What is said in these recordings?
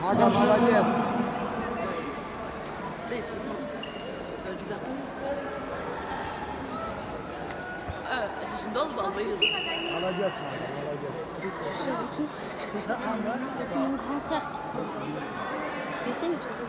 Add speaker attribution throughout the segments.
Speaker 1: Ага, молодец.
Speaker 2: Het is een dansbal, weet je dat?
Speaker 1: Молодец, Мага, молодец.
Speaker 3: C'est mon grand frère. Je sais, mais tu sais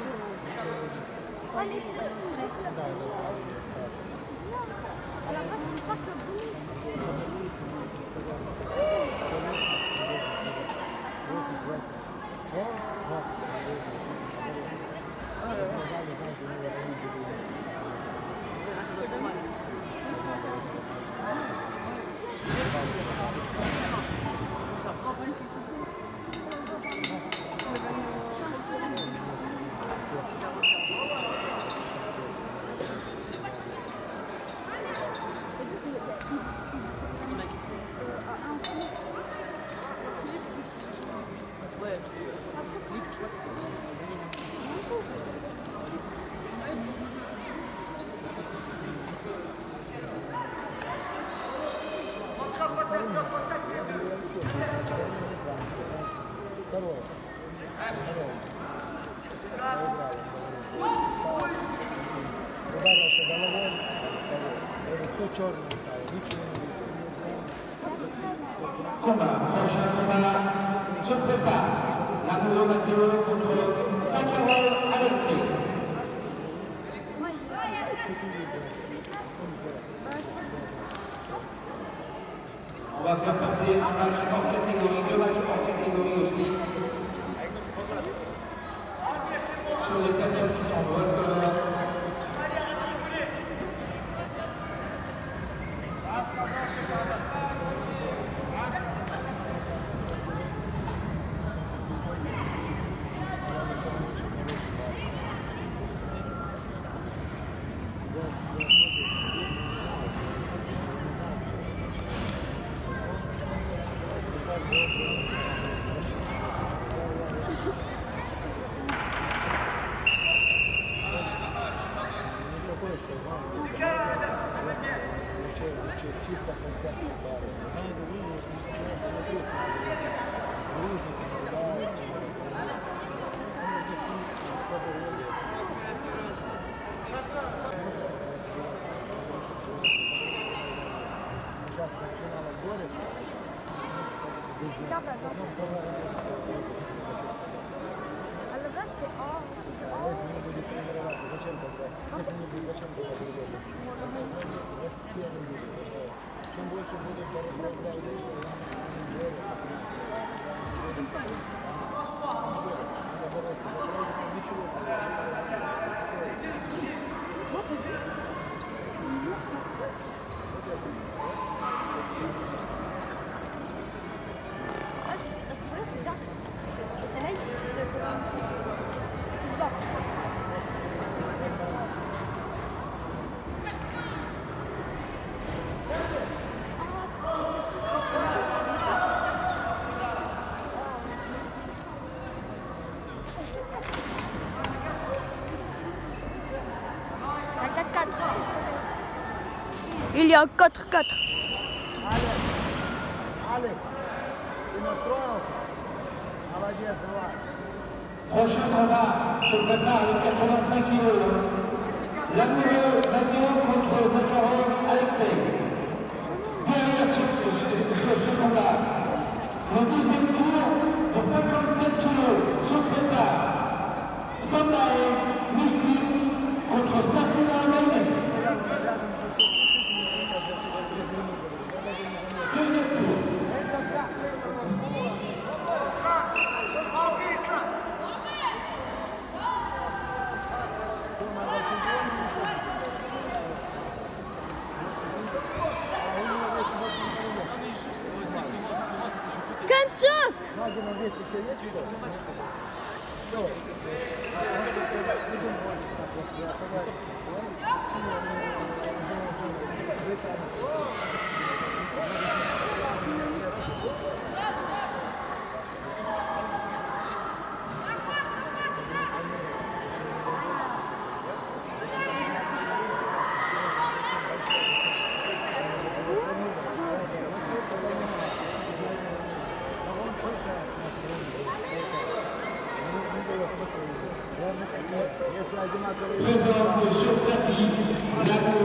Speaker 1: Второе. Ударился головой, все черное стало, ничего не видно.
Speaker 4: Combat, prochain combat, se prépare. La Matteo contre Sakharov Alexei. On va faire passer un match hors catégorie, deux matchs hors catégorie aussi. Pour les personnes qui sont en bonne couleur.
Speaker 1: Чисто контактный бар. Сейчас начинала горе.
Speaker 3: Alors là, c'est hors.
Speaker 1: Если не будет тренироваться, зачем тогда? Если не будет, зачем тогда другой? Чем больше будет бороться, ничего.
Speaker 3: Il y a 4-4.
Speaker 1: Алекс, ты настроился? Молодец, давай.
Speaker 4: Prochain combat se prépare les 85 kilos. L'amoureux Matteo contre Sakharov Alexei. Derrière ce combat, le deuxième tour de 57 kilos se prépare. Sandae Muslim contre Safina Alexei. Deuxième tour.
Speaker 3: Кончок!
Speaker 1: Надя, здесь еще есть что? Что? fly de Macarena.
Speaker 4: présente sur tapis la